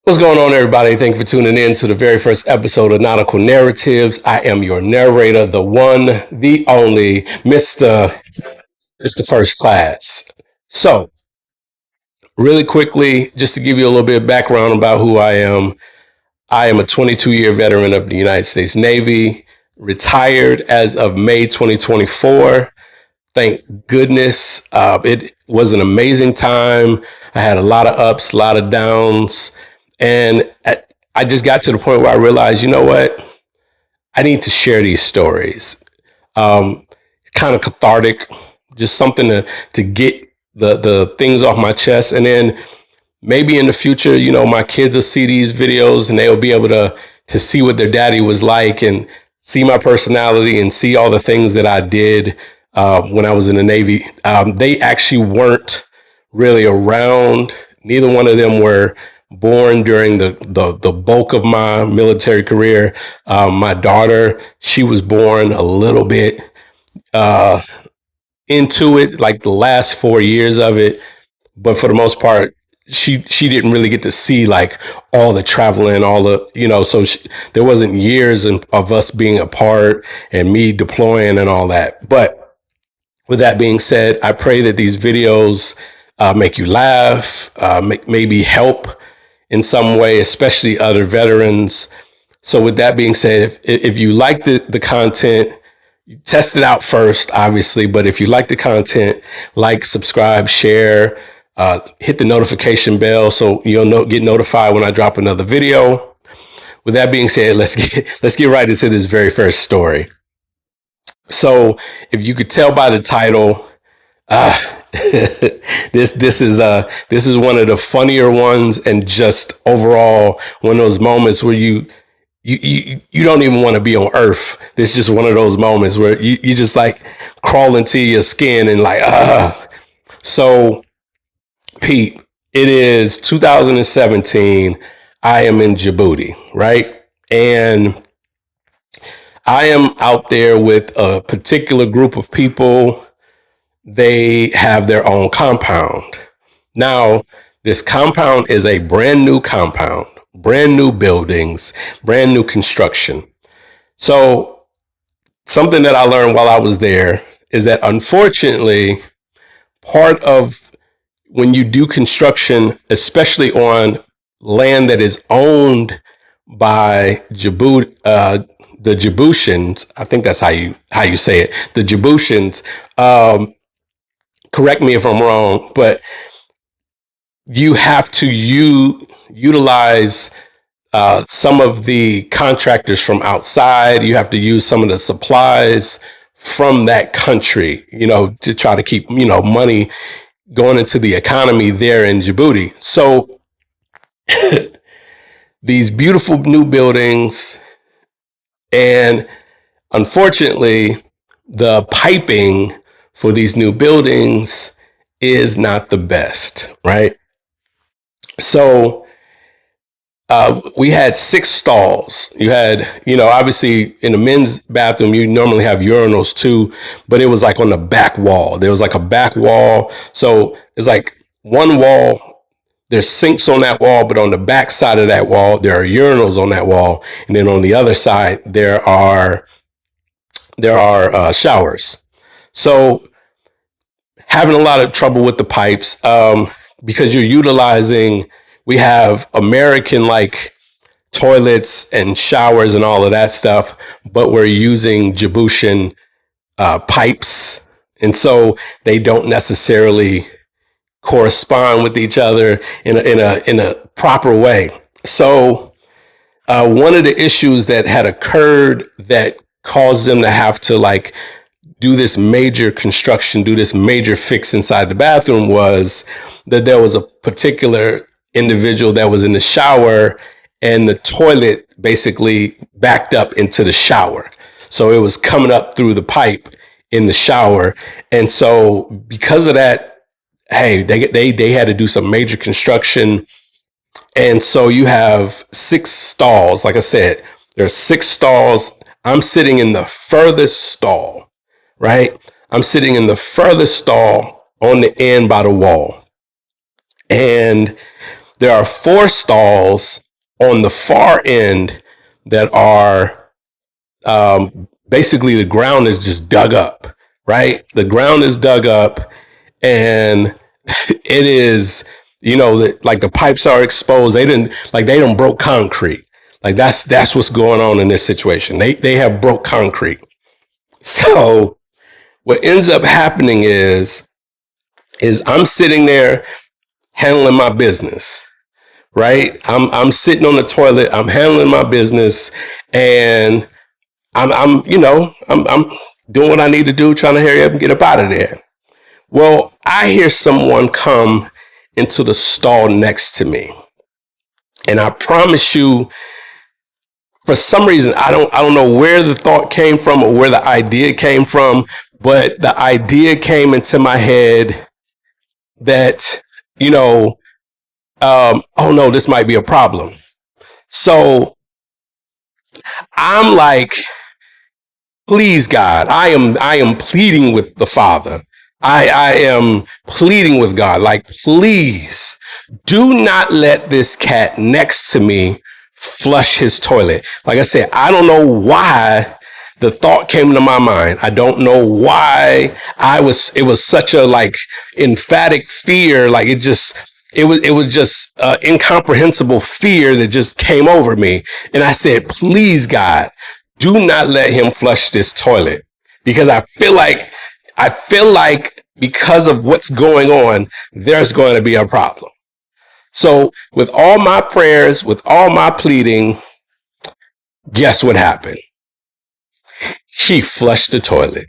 What's going on, everybody? Thank you for tuning in to the very first episode of Nautical Narratives. I am your narrator, the one, the only, Mr. First Class. So, really quickly, just to give you a little bit of background about who I am a 22-year veteran of the United States Navy, retired as of May 2024. Thank goodness. It was an amazing time. I had a lot of ups, a lot of downs. And I just got to the point where I realized, you know what? I need to share these stories. Um, Kind of cathartic, just something to get the things off my chest. And then maybe in the future, my kids will see these videos and they'll be able to see what their daddy was like and see my personality and see all the things that I did when I was in the Navy. They actually weren't really around. Neither one of them were born during the bulk of my military career. My daughter, she was born a little bit uh, into it, like the last 4 years of it, but for the most part, she didn't really get to see like all the traveling, all the So there wasn't years of us being apart and me deploying and all that. But with that being said, I pray that these videos make you laugh, maybe help in some way, especially other veterans. So with that being said, if you like the content, test it out first, obviously. But if you like the content, like, subscribe, share, hit the notification bell so you'll get notified when I drop another video. With that being said, let's get right into this very first story. So if you could tell by the title, uh, this is one of the funnier ones, and just overall one of those moments where you don't even want to be on Earth. This is just one of those moments where you just like crawl into your skin and like So, Pete, it is 2017. I am in Djibouti, right? And I am out there with a particular group of people. They have their own compound. Now, this compound is a brand new compound, brand new buildings, brand new construction. So, something that I learned while I was there is that, unfortunately, part of when you do construction, especially on land that is owned by Djibouti, the Djiboutians, I think that's how you say it, the Djiboutians. Correct me if I'm wrong, but you have to utilize some of the contractors from outside. You have to use some of the supplies from that country, to try to keep, money going into the economy there in Djibouti. So these beautiful new buildings, and unfortunately, the piping for these new buildings is not the best, right? So we had 6 stalls. You had, obviously in the men's bathroom, you normally have urinals too, but it was like on the back wall. There was like a back wall. So it's like one wall, there's sinks on that wall, but on the back side of that wall, there are urinals on that wall. And then on the other side, there are showers. So having a lot of trouble with the pipes, because you're utilizing, we have American like toilets and showers and all of that stuff, but we're using Djiboutian pipes, and so they don't necessarily correspond with each other in a proper way. So one of the issues that had occurred that caused them to have to like do this major construction, do this major fix inside the bathroom, was that there was a particular individual that was in the shower and the toilet basically backed up into the shower. So it was coming up through the pipe in the shower. And so because of that, hey, they had to do some major construction. And so you have 6 stalls. Like I said, there's 6 stalls. I'm sitting in the furthest stall, right? I'm sitting in the furthest stall on the end by the wall. And there are 4 stalls on the far end that are basically the ground is just dug up, right? The ground is dug up, and it is, like the pipes are exposed. They don't broke concrete. Like that's what's going on in this situation. They have broke concrete. So what ends up happening is I'm sitting there handling my business, right? I'm sitting on the toilet, I'm handling my business, and I'm doing what I need to do, trying to hurry up and get up out of there. Well, I hear someone come into the stall next to me. And I promise you, for some reason, I don't know where the thought came from or where the idea came from, but the idea came into my head that, oh no, this might be a problem. So I'm like, please, God, I am pleading with the Father. I am pleading with God, like, please do not let this cat next to me flush his toilet. Like I said, I don't know why the thought came to my mind. I don't know why it was such a like emphatic fear. Like it was just incomprehensible fear that just came over me. And I said, please, God, do not let him flush this toilet, because I feel like because of what's going on, there's going to be a problem. So with all my prayers, with all my pleading, guess what happened? He flushed the toilet.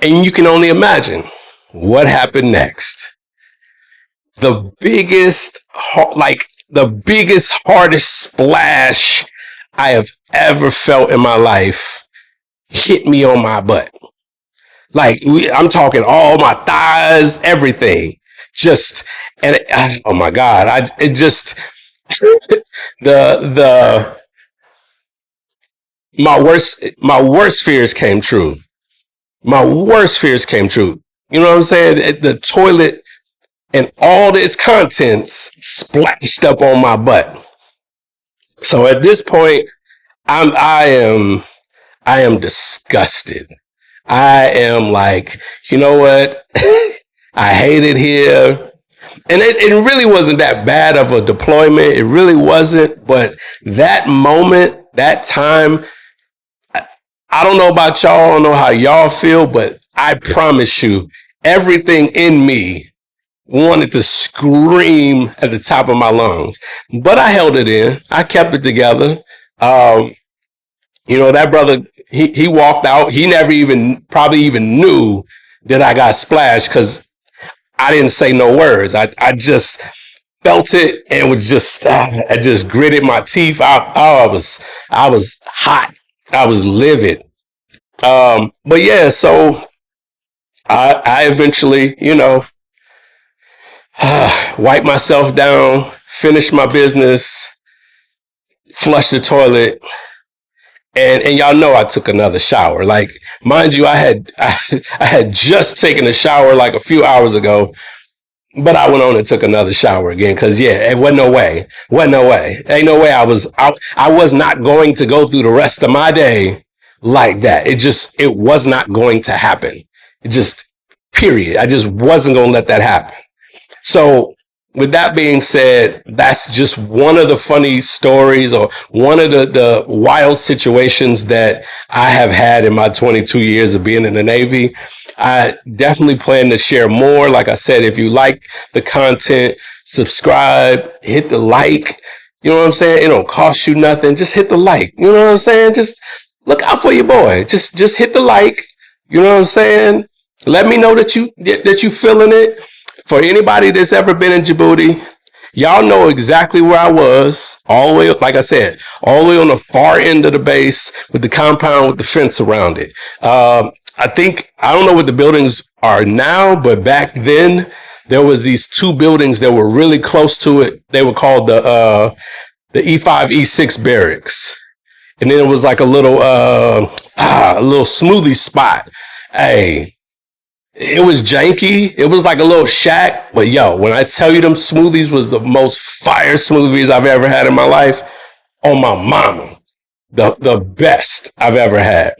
And you can only imagine what happened next. The biggest, hardest splash I have ever felt in my life hit me on my butt. I'm talking all my thighs, everything. Oh my God, the my worst fears came true. My worst fears came true. You know what I'm saying? The toilet and all its contents splashed up on my butt. So at this point, I am disgusted. I am like, you know what? I hate it here. And it really wasn't that bad of a deployment. It really wasn't. But that moment, that time, I don't know about y'all. I don't know how y'all feel, but I promise you, everything in me wanted to scream at the top of my lungs. But I held it in. I kept it together. Um, that brother, he walked out. He never probably even knew that I got splashed, because I didn't say no words. I just felt it and I just gritted my teeth. I was hot. I was livid. But yeah, so I eventually, wiped myself down, finished my business, flushed the toilet, and y'all know I took another shower. Like, mind you, I had just taken a shower like a few hours ago, but I went on and took another shower again, because it wasn't no way. Ain't no way I was not going to go through the rest of my day like that. It was not going to happen. It just, period. I just wasn't going to let that happen. So with that being said, that's just one of the funny stories, or one of the wild situations that I have had in my 22 years of being in the Navy. I definitely plan to share more. Like I said, if you like the content, subscribe, hit the like. You know what I'm saying? It don't cost you nothing. Just hit the like. You know what I'm saying? Just look out for your boy. Just hit the like. You know what I'm saying? Let me know that you feeling it. For anybody that's ever been in Djibouti, y'all know exactly where I was. All the way, like I said, all the way on the far end of the base, with the compound with the fence around it. I don't know what the buildings are now, but back then there was these 2 buildings that were really close to it. They were called the E5, E6 barracks. And then it was like a little smoothie spot. Hey, It was janky. It was like a little shack. But yo, when I tell you them smoothies was the most fire smoothies I've ever had in my life, on my mama, the best I've ever had.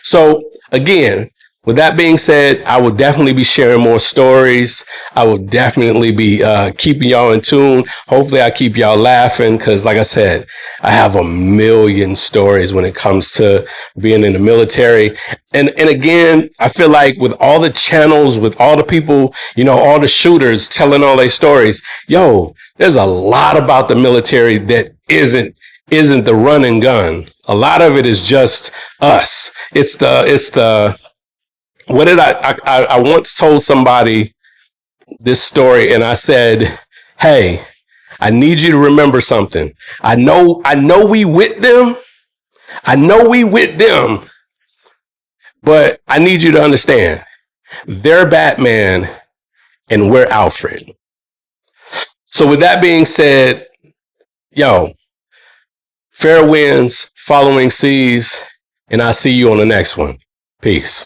So again, with that being said, I will definitely be sharing more stories. I will definitely be keeping y'all in tune. Hopefully, I keep y'all laughing because, like I said, I have a million stories when it comes to being in the military. And again, I feel like with all the channels, with all the people, all the shooters telling all their stories, yo, there's a lot about the military that isn't the run and gun. A lot of it is just us. It's the what did I once told somebody this story and I said, hey, I need you to remember something. I know we with them. I know we with them, but I need you to understand. They're Batman and we're Alfred. So with that being said, yo, fair winds, following seas, and I'll see you on the next one. Peace.